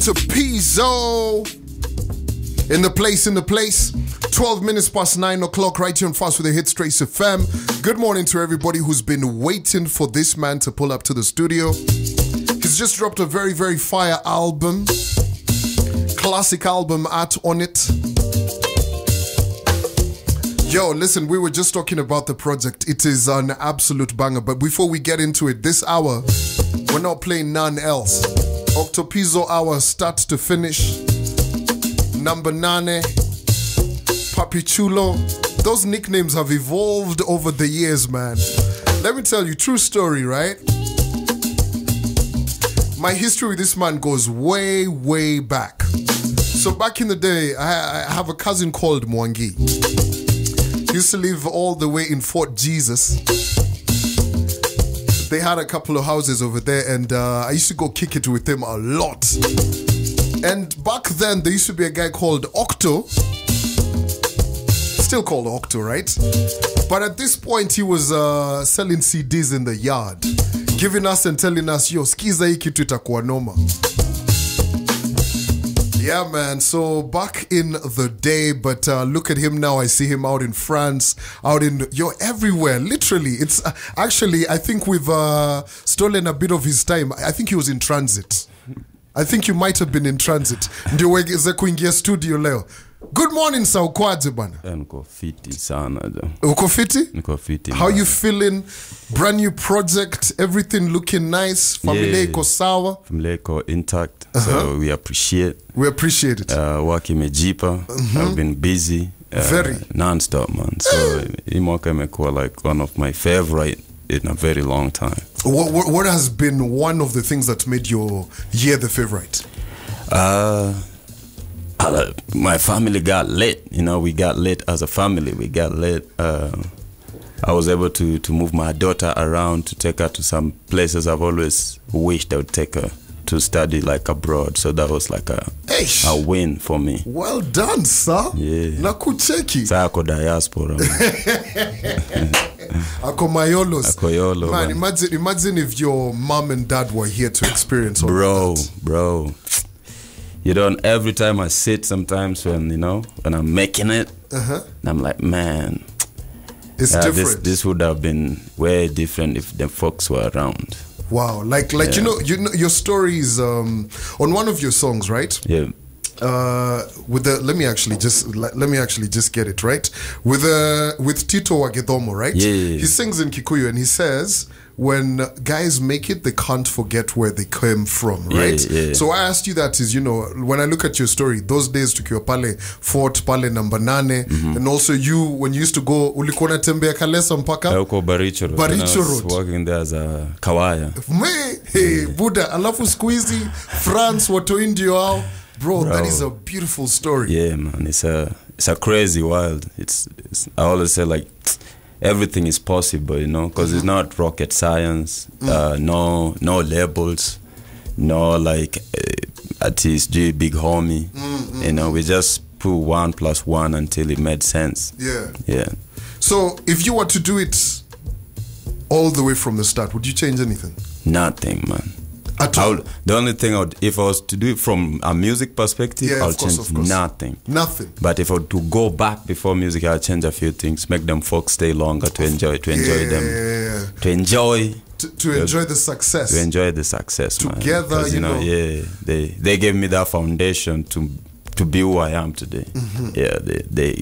Octopizzo in the place. 12 minutes past 9 o'clock right here on Fast with the Hits Trace FM. Good morning to everybody who's been waiting for this man to pull up to the studio. He's just dropped a very, very fire album. Classic album art on it. Yo, listen, we were just talking about the project. It is an absolute banger. But before we get into it, this hour, we're not playing none else. Octopizzo hour, start to finish. Number 9, Papi Chulo. Those nicknames have evolved over the years, man. Let me tell you, true story, right? My history with this man goes way, way back. So back in the day, I have a cousin called Mwangi. He used to live all the way in Fort Jesus. They had a couple of houses over there, and I used to go kick it with them a lot. And back then, there used to be a guy called Octo. Still called Octo, right? But at this point, he was selling CDs in the yard, giving us and telling us, yo, skiza hii kitu itakuwa noma. Yeah, man. So back in the day, but look at him now. I see him out in France, out in everywhere. Literally, it's actually, I think we've stolen a bit of his time. I think he was in transit. I think you might have been in transit. Ndio weze kuingia studio leo. Good morning, sa ukwaje bana? Niko fiti sana. Uko fiti? Niko fiti. How you feeling? Brand new project, everything looking nice. Familia iko sawa. Familia iko intact. So we appreciate. We appreciate it. Work imejipa. I've been busy. Very non-stop, man. So hii mwaka imekuwa like one of my favorite in a very long time. What has been one of the things that made your year the favorite? My family got lit. You know, we got lit as a family. We got lit. I was able to move my daughter around, to take her to some places I've always wished I would take her to study, like abroad. So that was like a win for me. Well done, sir. Yeah. Nakucheki. Sa ako diaspora. Ako mayolos. Ako yolo. Man, imagine if your mom and dad were here to experience all that. Bro. You don't, every time I sit sometimes when I'm making it, and I'm like, man, it's different. This would have been way different if the folks were around. Wow, like you know your stories on one of your songs, right? Yeah. With the let me actually just get it right with Tito Wagedomo, right? Yeah. He sings in Kikuyu and he says, when guys make it, they can't forget where they came from, right? Yeah. So I asked you that is, when I look at your story, those days tukiwa pale Fort pale number 9, and also you, when you used to go, ulikuwa tembea Kalesa mpaka? Uko Baricho Road. Baricho Road. I was working there as a kawaya. Hey, Buddha, alafu squeezy, France, watu indio hao. Bro, that is a beautiful story. Yeah, man, it's a crazy wild. It's I always say like everything is possible, because it's not rocket science. No labels, no like artist G big homie. We just put 1 + 1 until it made sense. Yeah. So if you were to do it all the way from the start, would you change anything? Nothing, man. The only thing if I was to do it from a music perspective, I'll change nothing. Nothing. But if I were to go back before music, I'll change a few things, make them folks stay longer to enjoy them, to enjoy the success. To enjoy the success, together, man. Yeah, they gave me that foundation to be who I am today. Yeah, they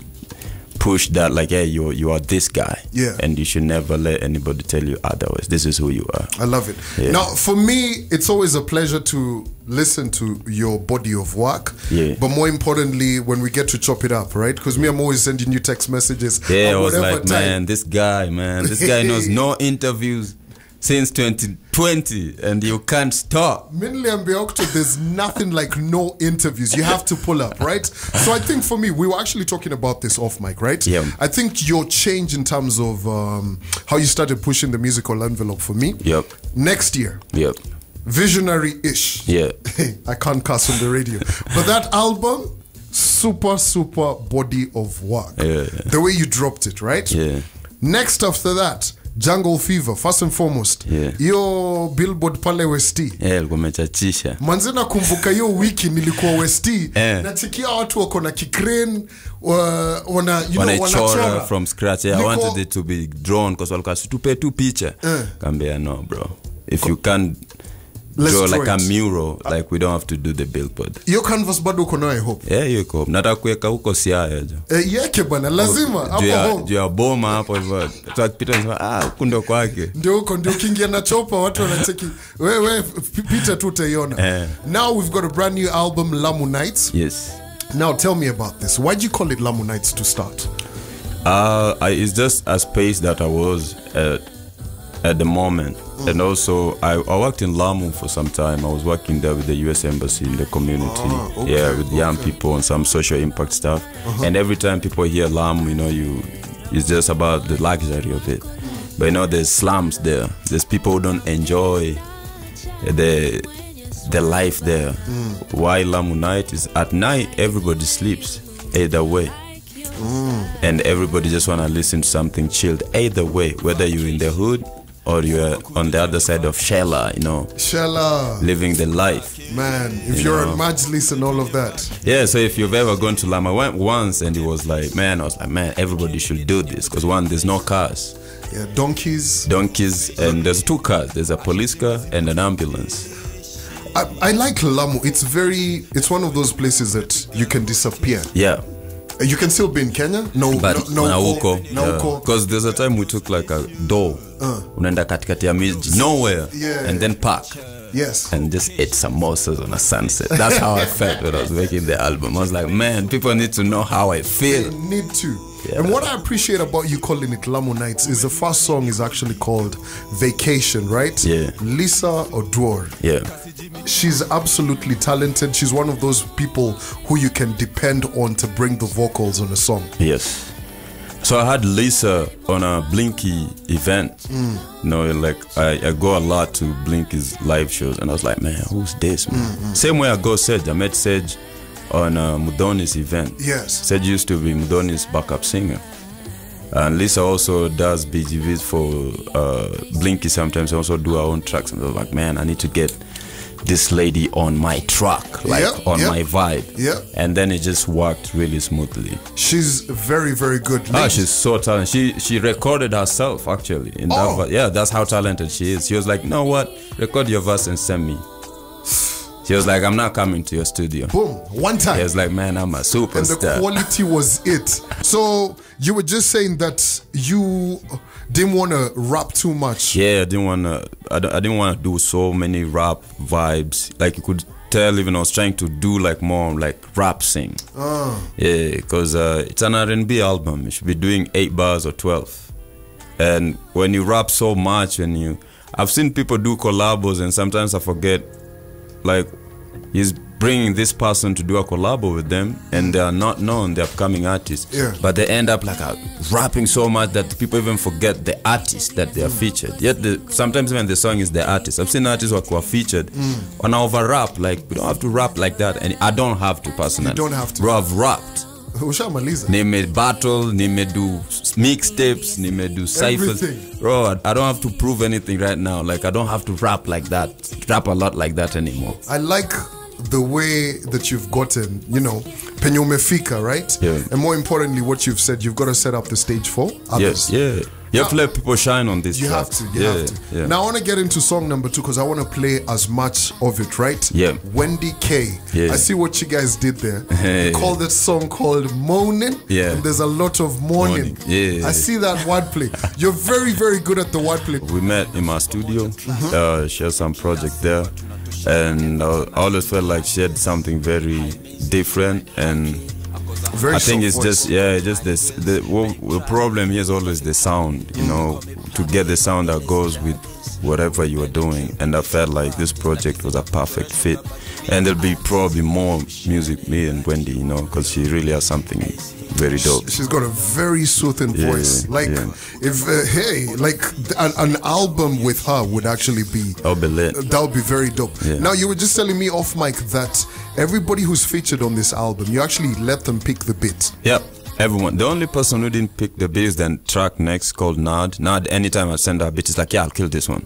push that like, hey, you are this guy, and you should never let anybody tell you otherwise. This is who you are. I love it. Now for me, it's always a pleasure to listen to your body of work, but more importantly when we get to chop it up, right? Because me, I'm always sending you text messages. I was like, man, this guy knows no interviews since 2020 and you can't stop. There's nothing like no interviews. You have to pull up, right? So I think for me, we were actually talking about this off mic, right? Yeah. I think your change in terms of how you started pushing the musical envelope for me. Yep. Next year. Yep. Visionary-ish. Yeah. I can't cuss on the radio. But that album, super body of work. Yeah. The way you dropped it, right? Yeah. Next after that, Jungle Fever, first and foremost. Yo Billboard pale West. Ilikuwa imechachisha. Manze nakumbuka hiyo wiki nilikuwa West. Natikia watu wako na kikrane wanachora from scratch. I wanted it to be drawn because walikuwa tupe tu picha. Kambia no bro. If you can't draw like a mural, like we don't have to do the billboard. Yo canvas bado uko nayo I hope. Yuko. Nataka kuweka huko Siaya jo. Yeke bana lazima hapo. Juu ya boma hapo hivyo. Tukipita huko ndo kwake. Ndio huko ndio kingia na chopa watu wanacheki. Wewe pita tu utaiona. Now we've got a brand new album, Lamu Nights. Yes. Now tell me about this. Why'd you call it Lamu Nights to start? It's just a space that I was at the moment. And also I worked in Lamu for some time. I was working there with the US Embassy in the community. With young people and some social impact stuff. And every time people hear Lamu, it's just about the luxury of it. But there's slums there. There's people who don't enjoy the life there. Why Lamu night is at night everybody sleeps either way. And everybody just want to listen to something chilled either way, whether you're in the hood or you're on the other side of Shella, Shella, living the life. Man, if you're at Majlis and all of that. Yeah, so if you've ever gone to Lamu, I went once and I was like, man, everybody should do this. Because one, there's no cars. Yeah, donkeys, and there's 2 cars. There's a police car and an ambulance. I like Lamu. It's one of those places that you can disappear. Yeah. You can still be in Kenya? No. Because there's a time we took like a door. Unaenda katikati ya miji, nowhere. And then park. Yes. And just ate samosas on a sunset. That's how I felt when I was making the album. I was like, man, people need to know how I feel. They need to. And what I appreciate about you calling it Lamu Nights is the first song is actually called Vacation, right? Yeah. Lisa Odour. Yeah. She's absolutely talented. She's one of those people who you can depend on to bring the vocals on a song. Yes. So I had Lisa on a Blinky event. I go a lot to Blinky's live shows, and I was like, man, who's this, man? Same way I go Sedge. I met Sedge on Mudoni's event. Yes. Sedge used to be Mudoni's backup singer. And Lisa also does BGVs for Blinky sometimes. I also do her own tracks. And I was like, man, I need to get this lady on my track, my vibe. And then it just worked really smoothly. She's very, very good. She's so talented. She recorded herself actually in that. That's how talented she is. She was like, you know what, record your verse and send me. She was like, I'm not coming to your studio. Boom, one time. He was like, man, I'm a superstar. And the quality was it. So you were just saying that you didn't want to rap too much. Yeah, I didn't want to do so many rap vibes. Like you could tell, even I was trying to do like more like rap sing. Yeah, because it's an R&B album. You should be doing 8 bars or 12. And when you rap so much, I've seen people do collabos, and sometimes I forget, like, he's bringing this person to do a collabo with them, and they are not known, they're upcoming artists. But they end up like rapping so much that people even forget the artist that they are featured. Yet sometimes when the song is the artist, I've seen artists who are featured on over rap. Like, we don't have to rap like that, and I don't have to personally. You don't have to. Bro, I've rapped. Nime battle, nime do mixtapes, nime do ciphers. Bro, I don't have to prove anything right now. Like, I don't have to rap like that, rap a lot like that anymore. I like the way that you've gotten, penye umefika, right? Yeah. And more importantly, what you've said, you've got to set up the stage for others. Yes, yeah. You have to let people shine on this track. You have to. Yeah. Now I want to get into song number 2 because I want to play as much of it, right? Yeah. Wendy K. Yeah. I see what you guys did there. You called that song called Moaning. Yeah. And there's a lot of mourning. Yeah. I see that wordplay. You're very, very good at the wordplay. We met in my studio. She has some project there. And I always felt like she had something very different, and I think it's just this. The problem here is always the sound, to get the sound that goes with whatever you are doing. And I felt like this project was a perfect fit. And there'll be probably more music, me and Wendy, because she really has something very dope. She's got a very soothing voice. Like, if an album with her would actually be, that'll be lit. That would be very dope. Yeah. Now, you were just telling me off mic that everybody who's featured on this album, you actually let them pick the beat. Yep. Everyone. The only person who didn't pick the beat is then track next called Nad. Nad, anytime I send her a beat, it's like, yeah, I'll kill this one.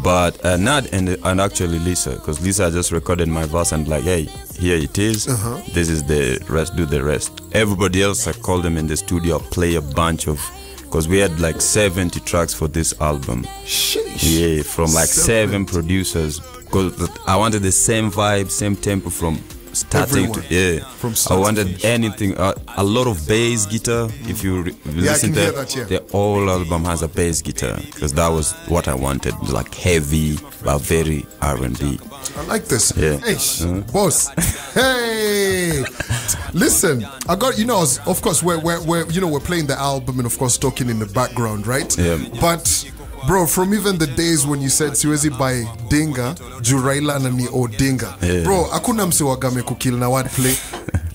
But Nad and actually Lisa, because Lisa just recorded my verse and like, hey, here it is. This is the rest, do the rest. Everybody else, I called them in the studio, play a bunch of, because we had like 70 tracks for this album. Sheesh. Yeah, from like 7 producers. Because I wanted the same vibe, same tempo from starting Everyone. to From I start to wanted finish. anything, a lot of bass guitar. If you listen to hear it, that, yeah. the whole album has a bass guitar because that was what I wanted, like heavy but very R&B. I like this. Yeah. Hey, boss. Hey, listen. I got of course we're playing the album and of course talking in the background, right? Yeah. But bro, from even the days when you said siwezi by Dinga, Juraila na ni Odinga. Yeah. Bro, hakuna mse wagame kukil na wordplay.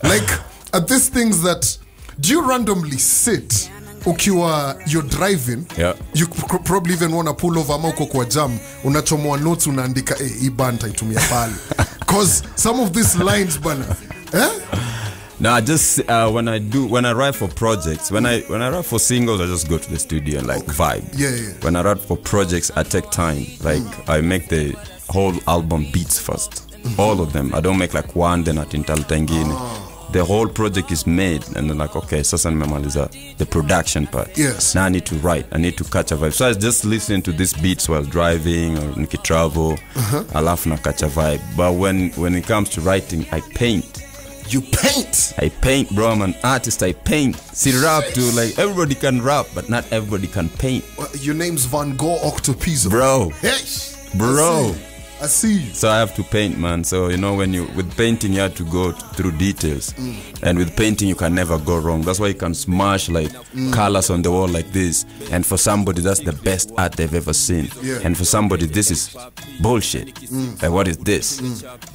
Like at these things that do you randomly sit ukiwa you're driving, Yeah. you probably even want to pull over ama uko kwa jam, unachomoa notes unaandika hii band taitumia pale. Cause some of these lines bana, No, I just when I write for projects, when I write for singles, I just go to the studio and like vibe. Yeah. When I write for projects, I take time. Like I make the whole album beats first, all of them. I don't make like one then atintal tangine. The whole project is made, and then like, okay, sasa nimemaliza the production part. Yes. Now I need to write. I need to catch a vibe. So I just listen to these beats while driving or niki travel. Alafu na catch a vibe. But when it comes to writing, I paint. You paint. I paint, bro. I'm an artist. I paint. See, rap too. Like everybody can rap, but not everybody can paint. Your name's Van Gogh Octopizzo. Bro. Hey, Bro. I see you. So I have to paint, man. So when with painting you have to go through details, and with painting you can never go wrong. That's why you can smash like colors on the wall like this, and for somebody that's the best art they've ever seen. Yeah. And for somebody this is bullshit. Like what is this?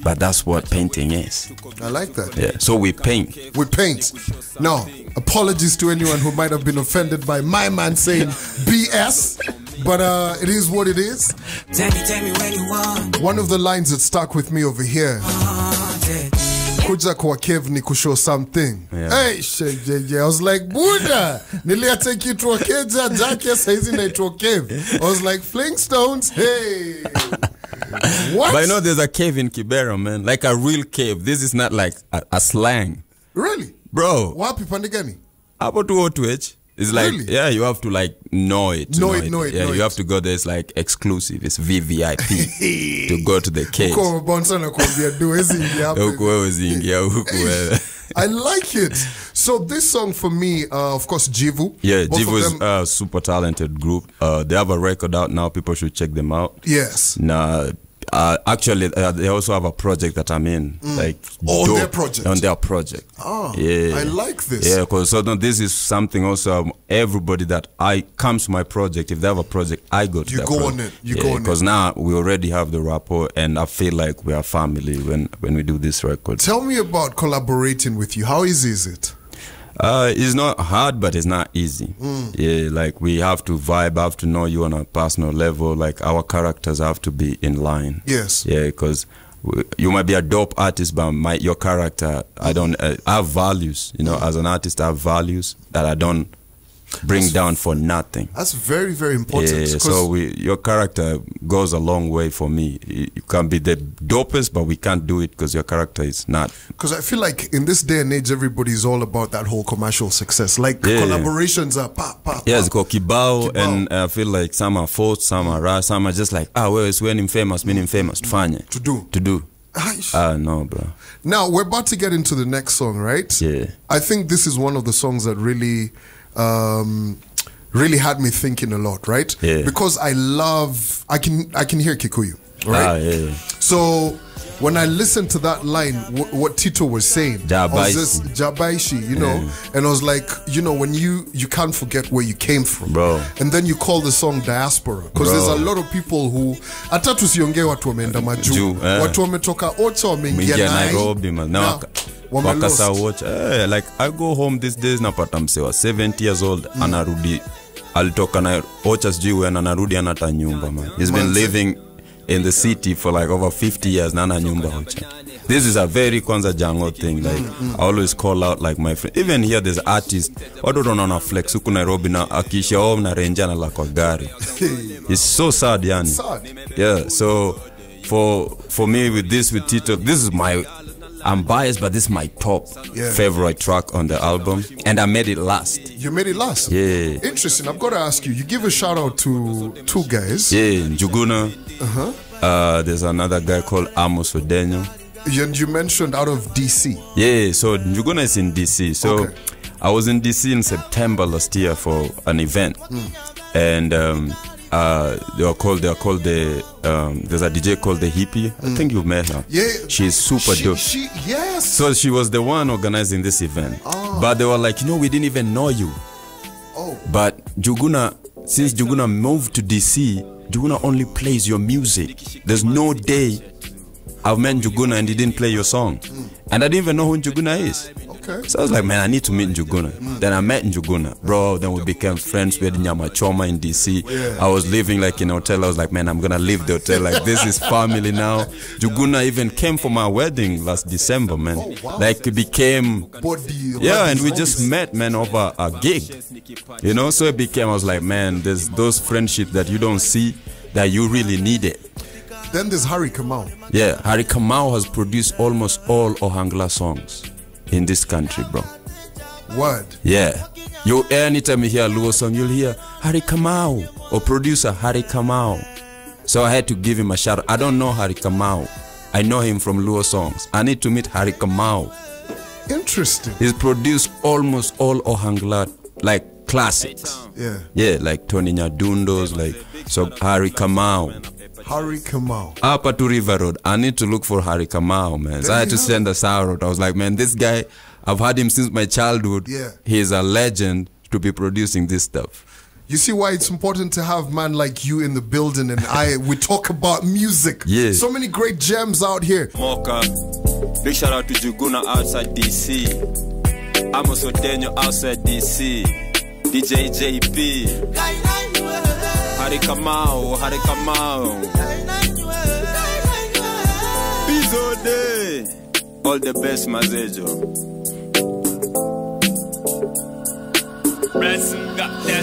But that's what painting is. I like that. Yeah. So we paint. We paint. Now, apologies to anyone who might have been offended by my man saying BS, but it is what it is. Tell me when you want. One of the lines that stuck with me over here. Kuja kwa Kev ni kushow something. Yeah. Hey, I was like, Buddha, niliate kitu wa keja, jake saizi naitwa Kev. I was like, Flintstones, hey. What? But there's a cave in Kibera, man. Like a real cave. This is not like a slang. Really? Bro. Wapi pande gani? About to O2H. It's like, Really? yeah, you have to like know it. Know it. Yeah, you have to go there. It's like exclusive. It's VVIP to go to the cave. Uko bonsa na kuambia duwezi ingia hapa. Huku wewe zingia, huku wewe. I like it. So this song for me, of course, Jivu. Yeah, Both Jivu of is them- a super talented group. They have a record out now. People should check them out. Yes. Nah, actually, they also have a project that I'm in. Like On their project? On their project. Oh, Yeah. I like this. Yeah, because this is something also. Everybody that comes to my project, if they have a project, I go to You that go project. on it. You go on it. Because now we already have the rapport, and I feel like we are family when we do this record. Tell me about collaborating with you. How easy is it? It's not hard, but it's not easy. Yeah, like we have to vibe, have to know you on a personal level. Like our characters have to be in line. Yes. Yeah, because you might be a dope artist, but your character, I don't. I have values. As an artist, I have values that I don't bring down for nothing. That's very, very important. Yeah, 'Cause so your character goes a long way for me. You can be the dopest, but we can't do it because your character is not. Because I feel like in this day and age, everybody's all about that whole commercial success. Like collaborations are pa. Yeah, it's called Kibao, Kibao. and I feel like some are forced, some are raw, some are just like, well, it's when him famous, meaning famous, tufanye. To do. No, bro. Now, we're about to get into the next song, right? Yeah. I think this is one of the songs that really had me thinking a lot, right? Yeah. Because I can hear Kikuyu, right? Yeah. So when I listened to that line, what Tito was saying, I was just Jabaishi, and I was like, when you can't forget where you came from, Bro. and then you call the song diaspora, because Bro. there's a lot of people who hata tusiongee watu wameenda majuu, watu wametoka Ocha wameingia Nairobi, man. Now wakasa watch. Like I go home these days napata msewa 70 years old anarudi alitoka na Ocha sijui when anarudi anata nyumba, man. He's been living in the city for like over 50 years. Nana nyumba hocha. This is a very kwanza jango thing. Like I always call out like my friend. Even here there's artists. Odour-Noah flex huku Nairobi na akisha home na renjana la kwa gari. It's so sad, yani. Sad. Yeah. So for me with Tito, this is my. I'm biased, but this is my top favorite track on the album, and I made it last. You made it last? Yeah. Interesting. I've got to ask you. You give a shout out to two guys. Yeah, Njuguna. There's another guy called Amos Odenyo. You mentioned out of DC. Yeah, so Njuguna is in DC. So I was in DC in September last year for an event, and they are called there's a DJ called The Hippie. I think you've met her. Yeah. She's super dope. Yes. So she was the one organizing this event. But they were like, we didn't even know you. But since Njuguna moved to DC, Njuguna only plays your music. There's no day I've met Njuguna and he didn't play your song. And I didn't even know who Njuguna is. Okay. So I was like, man, I need to meet Njuguna. Then I met Njuguna, bro. Then we became friends. We had Nyama Choma in DC. I was living like in a hotel. I was like, man, I'm gonna leave the hotel. Like, this is family now. Njuguna even came for my wedding last December, man. Like, it became and we just met, man, over a gig. So it became, I was like, man, there's those friendships that you don't see that you really need it. Then there's Harry Kamau. Yeah, Harry Kamau has produced almost all Ohangla songs in this country, bro. Word. Yeah. Anytime you hear a Luo song, you'll hear Harry Kamau or producer Harry Kamau. So I had to give him a shout out. I don't know Harry Kamau. I know him from Luo songs. I need to meet Harry Kamau. Interesting. He's produced almost all Ohangla, like classics. Yeah, like Tony Nyadundo's, like, so Harry Kamau. Harry Kamau. Up to River Road. I need to look for Harry Kamau, man. So I had to send a shout out. I was like, man, this guy, I've had him since my childhood. He is a legend to be producing this stuff. You see why it's important to have man like you in the building, and we talk about music. Yeah. So many great gems out here. Mocha. Big shout out to Njuguna outside DC. Amos Odenyo outside DC. DJ JP. Harry Kamau. Bizo Day. All the best, Mazejo. Ransom got that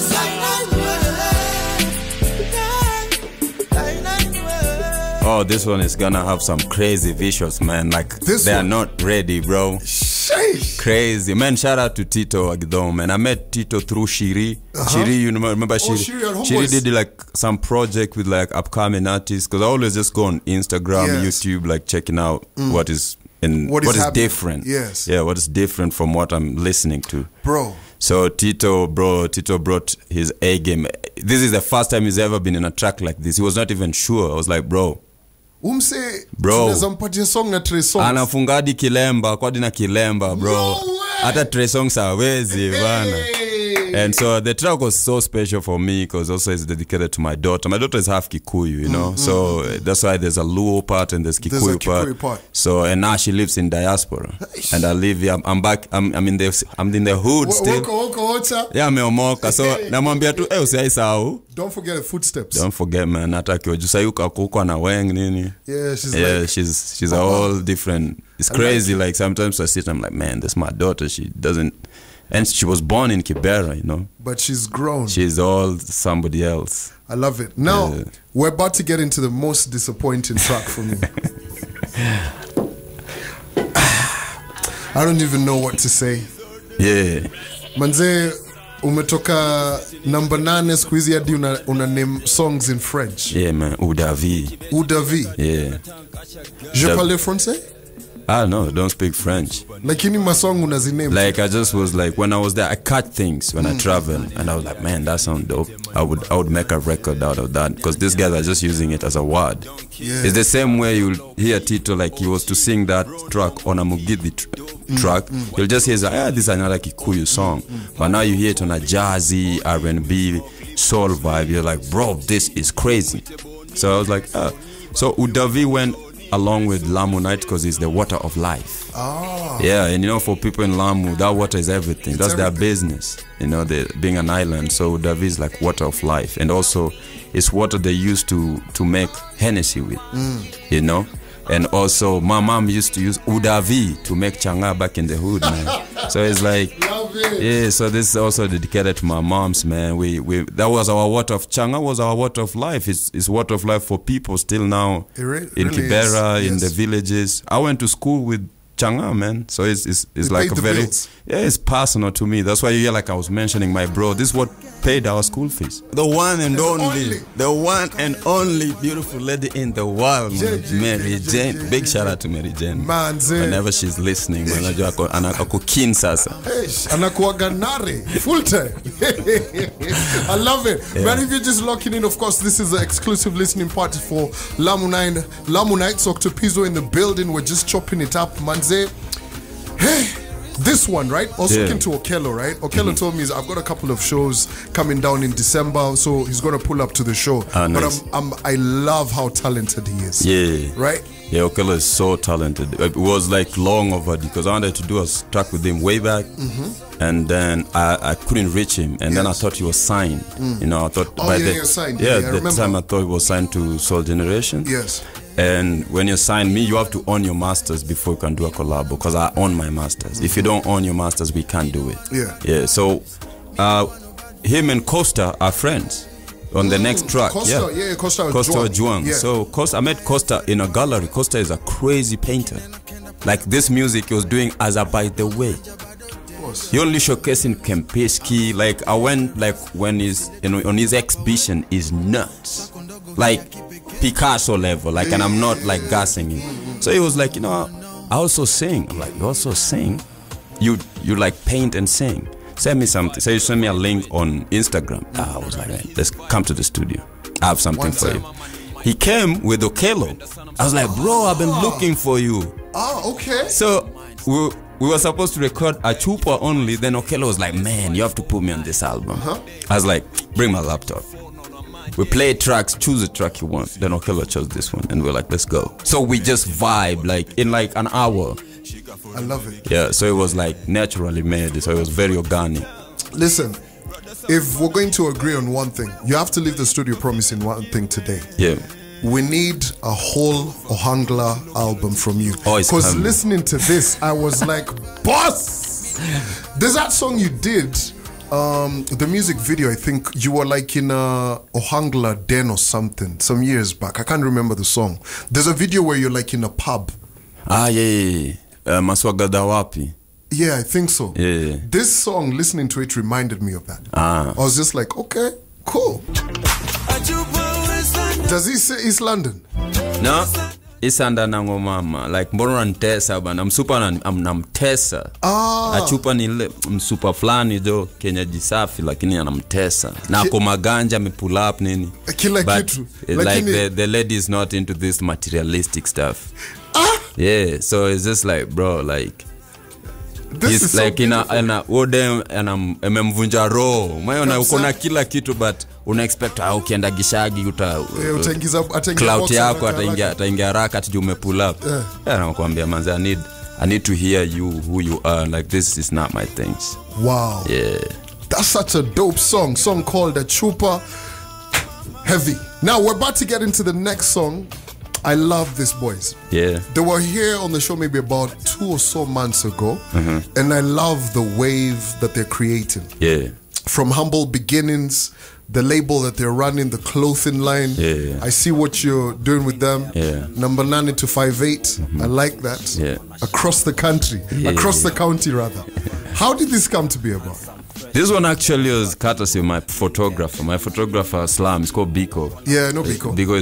Oh, this one is gonna have some crazy visuals, man. Like, they are not ready, bro. Sheesh. Crazy. Man, shout out to Tito Agdom, man. I met Tito through Shiri. Shiri, you remember Shiri? Shiri did like some project with like upcoming artists. Because I always just go on Instagram, YouTube, like checking out what is different. Yes. Yeah, what is different from what I'm listening to. Bro. So Tito brought his A game. This is the first time he's ever been in a track like this. He was not even sure. I was like, bro, tunazampatia song na Trey Songz. Anafungadi kilemba, kwa dina kilemba, bro. Hata Trey Songz hawezi bana. And so the track was so special for me because also it's dedicated to my daughter. My daughter is half Kikuyu, you know. So that's why there's a Luo part and there's Kikuyu part. So and now she lives in diaspora. And I live here. I'm back. I'm in the hood still. Yeah, meomoka. So namwambia tu usiaisahau. Don't forget the footsteps. Don't forget, man. Hata kiojusayuka kuko na weng nini. Yeah, she's all different. It's crazy. Like sometimes I sit, I'm like, man, that's my daughter. She doesn't. And she was born in Kibera, you know. But she's grown. She's all somebody else. I love it. Now, we're about to get into the most disappointing track for me. I don't even know what to say. Yeah. Manze, umetoka number 9 siku hizi hadi una name songs in French. Yeah, man. Oudavi. Yeah. Je parle français? I don't know, don't speak French. Like any my song unaziname. Like I just was like, when I was there, I cut things when I travel, and I was like, man, that sounds dope. I would make a record out of that because these guys are just using it as a word. Yeah. It's the same way you'll hear Tito, like he was to sing that track on a Mugidi track. You'll just hear, this is another Kikuyu song. But now you hear it on a jazzy, R&B, soul vibe. You're like, bro, this is crazy. So I was like, So Oudavi went along with Lamu night because it's the water of life. Ah. Yeah, and you know, for people in Lamu, that water is everything. It's That's everything. their business. You know, they being an island, so Udavi is like water of life, and also it's water they used to make Hennessy with. You know, and also my mom used to use Udavi to make changa back in the hood, man. So it's like, Love it. yeah. So this is also dedicated to my moms, man. We that was our water of changa, was our water of life. It's water of life for people still now It really in Kibera, is. in Yes. the villages. I went to school with changa, man. So it's It like paid a the very bills. yeah, it's personal to me. That's why you hear, like I was mentioning my bro. This is what paid our school fees. The one and only. the one and only beautiful lady in the world, man. J, Mary J, Jane. J, Big J, shout out to Mary Jane. Man, Zay. Whenever she's listening, man, najua ako keen sasa. Anakuwaga nare full time. I love it. But if you're just locking in, of course, this is an exclusive listening party for Lamu Nights. Octopizzo in the building. We're just chopping it up, manze. Hey, this one, right? Also Yeah. came to Okello, right? Okello told me I've got a couple of shows coming down in December, so he's gonna pull up to the show. Nice. But I love how talented he is. Yeah. Right? Yeah, Okello is so talented. It was like long overdue because I wanted to do a track with him way back, and then I couldn't reach him, and then I Yes. thought he was signed. You know, I thought Oh, yeah, you're signed. Yeah, I the remember. time I thought he was signed to Soul Generation. Yes. And when you sign me, you have to own your masters before you can do a collab, because I own my masters. If you don't own your masters, we can't do it. Yeah. Yeah. So him and Costa are friends on the next track. Costa, yeah, Costa Juan. Yeah. So Costa, I met Costa in a gallery. Costa is a crazy painter. Like this music he was doing as a by the way. He only showcasing Kempinski. Like I went like when he's on his exhibition is nuts. Like Picasso level. Like, and I'm not like gassing him. So he was like, you know, I also sing. I'm like, you also sing? You like paint and sing. Send me something. So you send me a link on Instagram. I was like, hey, let's come to the studio. I have something for you. He came with Okello. I was like, bro, I've been looking for you. Oh, okay. So we were supposed to record a chupa only. Then Okello was like, man, you have to put me on this album. I was like, bring my laptop. We play tracks, choose a track you want. Then Okello chose this one, and we're like, let's go. So we just vibe like in like an hour. I love it. Yeah, so it was like naturally made. So it was very organic. Listen, if we're going to agree on one thing, you have to leave the studio promising one thing today. Yeah. We need a whole Ohangla album from you. Oh, it's because coming. listening to this, I was like, boss! There's that song you did, the music video, I think you were like in a Ohangla den or something, some years back. I can't remember the song. There's a video where you're like in a pub. Yeah. Maswagada wapi. Yeah, I think so. Yeah. This song, listening to it, reminded me of that. I was just like, okay, cool. Does he say East London? No. Isanda nango mama. Like mbona nantesa bana. Msupa namtesa. Achupa ni ile msupa flani do Kenya jisafi lakini anamtesa. Na hapo maganja ame pull up nini. Kila But kitu. like the lady is not into this materialistic stuff. Yeah, so it's just like bro, like This he's is like so in a ode amemvunja roho. Mwana uko na kila kitu but una expect ukienda gishagi utaingiza clout yako ataingia haraka ati ume pull up. Nakwambia manze, I need to hear you who you are. Like this is not my things. Wow. Yeah. That's such a dope song called A Chupa. Heavy. Now we're about to get into the next song. I love these boys. Yeah. They were here on the show maybe about 2 or so months ago. And I love the wave that they're creating. Yeah. From humble beginnings, the label that they're running, the clothing line. Yeah. I see what you're doing with them. Yeah. Number 9 to 58. I like that. Yeah. Across the country. Across the county rather. How did this come to be about? This one actually was courtesy of my photographer. My photographer Slam, it's called Biko. Yeah, no Biko. Biko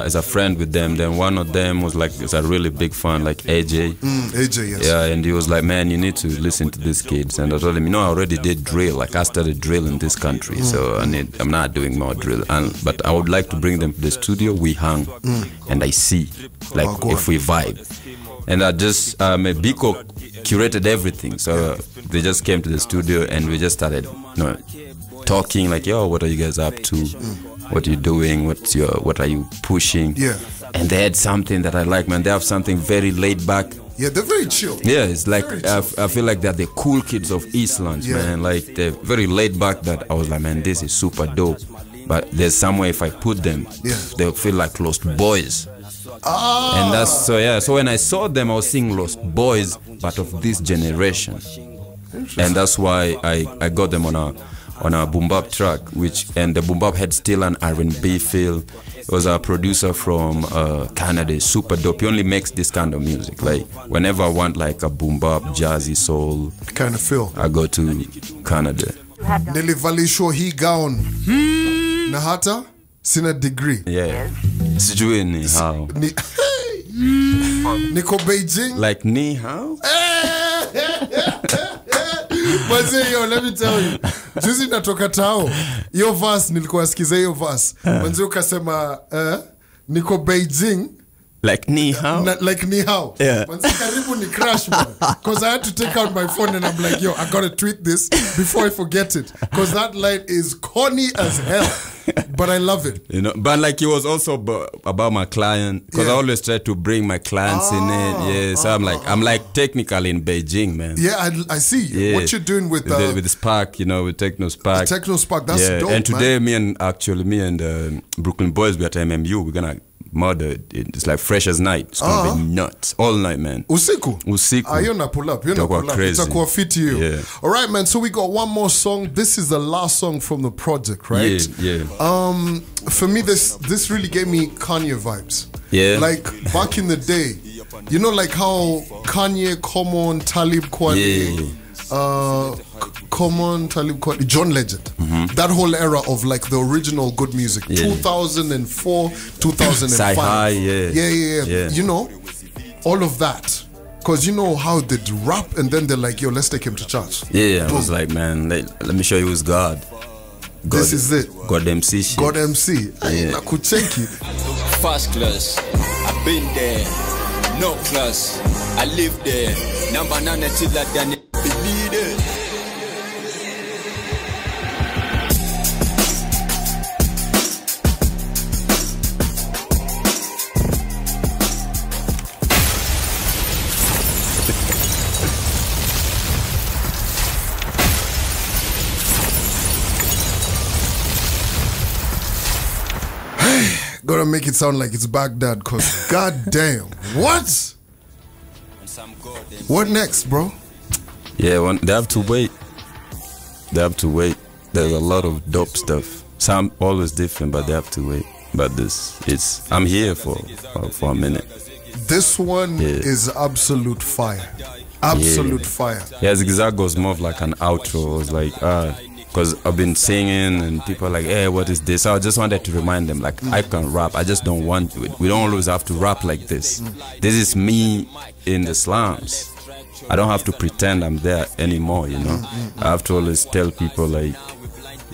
is a friend with them. Then one of them was like, is a really big fan, like AJ. AJ, yes. Yeah, and he was like, man, you need to listen to these kids. And I told him, you know, I already did drill. Like I started drill in this country, so I'm not doing more drill. But I would like to bring them to the studio. We hang, and I see, like if we vibe. And I just Biko curated everything, so they just came to the studio and we just started, talking like, yo, what are you guys up to? What are you doing? What are you pushing? Yeah. And they had something that I like, man. They have something very laid back. Yeah, they're very chill. Yeah, it's like I feel like they're the cool kids of Eastlands, man. Like they're very laid back. That I was like, man, this is super dope. But there's somewhere if I put them, they'll feel like Lost Boys. And that's so yeah. So when I saw them, I was seeing Lost Boys, but of this generation. And that's why I got them on a boom bap track, and the boom bap had still an R&B feel. It was a producer from Canada, super dope. He only makes this kind of music. Like whenever I want like a boom bap, jazzy soul kind of feel, I go to Canada. Nilivalisho hii gown na hata sina degree. Yeah. Sijui ni how. Niko Beijing. Like ni how? Manze, yo, let me tell you. Juzi natoka Chao. Yo verse nilikuwa sikiza yo verse. Manze ukasema niko Beijing. Like ni how? Like ni how. Yeah. Manze karibu ni crash, man. Because I had to take out my phone and I'm like, yo, I gotta tweet this before I forget it. Because that line is corny as hell. But I love it. You know, but like it was also about my client, because I always try to bring my clients in it. Yeah, so I'm like technically in Beijing, man. Yeah, I see. Yeah. What you're doing with Spark, you know, with Techno Spark. Techno Spark, that's dope, and today, man. me and Brooklyn Boys, we at MMU. We're gonna murder it. It's like fresh as night. It's gonna be nuts all night, man. Usiku. You're not pull up. You're not pull up. Crazy. It's a fit to you. Yeah. All right, man. So we got one more song. This is the last song from the project, right? Yeah. For me, this really gave me Kanye vibes. Yeah. Like back in the day, you know, like how Kanye, Common, Talib Kweli, Common, Talib Kweli, John Legend. That whole era of like the original good music. 2004, 2005. Sci-Hi, yeah. You know, all of that. Because you know how they'd rap and then they're like, yo, let's take him to church. Yeah, I was like, man, let me show you who's God. This is it. God MC shit. God MC. Yeah. Nakucheki. First class, I've been there. No class, I live there. Number 9 till I done it. Believe it. Gotta make it sound like it's Baghdad, cause goddamn, what? What next, bro? Yeah, they have to wait. There's a lot of dope stuff. Some always different, but they have to wait. But I'm here for a minute. This one is absolute fire. Absolute fire. Yeah, Zigzag was more of like an outro. It was like, because I've been singing and people are like, hey, what is this? So I just wanted to remind them, like, I can rap. I just don't want to. We don't always have to rap like this. This is me in the slums. I don't have to pretend I'm there anymore, you know. I have to always tell people, like,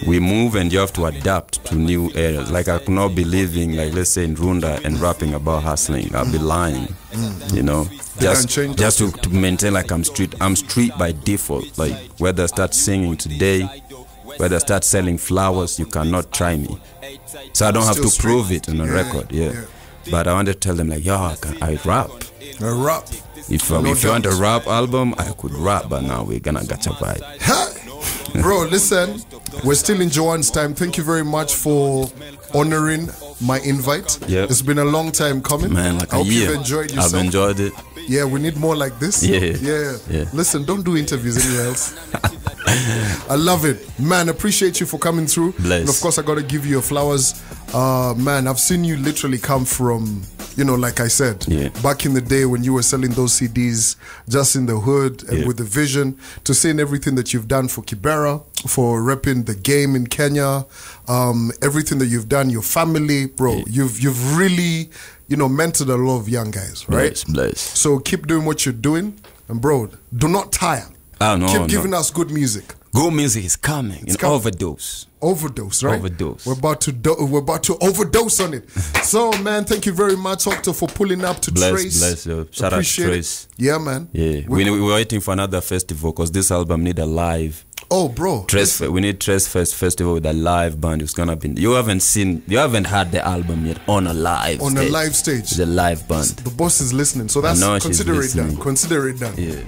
we move and you have to adapt to new areas. Like, I could not be living, like, let's say in Runda and rapping about hustling. I'll be lying, you know. Just to maintain, like, I'm street by default. Like, whether I start singing today, whether I start selling flowers, you cannot try me. So I don't have to prove it on a record, But I wanted to tell them, like, yo, I rap. I rap. If you want a rap album, I could rap, but now we're gonna get a vibe. Bro, listen, we're still in Joanne's time. Thank you very much for honoring my invite. Yep. It's been a long time coming. Man, like I a hope year. you've enjoyed yourself. I've enjoyed it. Yeah, we need more like this. Yeah. Listen, don't do interviews anywhere else. I love it. Man, appreciate you for coming through. Bless. And of course, I got to give you your flowers. Man, I've seen you literally come from, you know, like I said, back in the day when you were selling those CDs just in the hood and with the vision, to seeing everything that you've done for Kibera, for repping the game in Kenya, everything that you've done, your family, bro, you've really, you know, mentored a lot of young guys, right? Bless. So keep doing what you're doing. And bro, do not tire. Keep giving us good music. Good music is coming. It's coming. Overdose, right? Overdose. We're about to overdose on it. So, man, thank you very much, Octo, for pulling up to Trace. Bless you. Shout out to Trace. Yeah, man. Yeah, we're waiting for another festival because this album need a live Oh, bro. We need Tres Fest Festival with a live band. It's gonna be. You haven't heard the album yet on a live stage. It's a live band. The boss is listening, so that's consider it done. Consider it done. Yeah.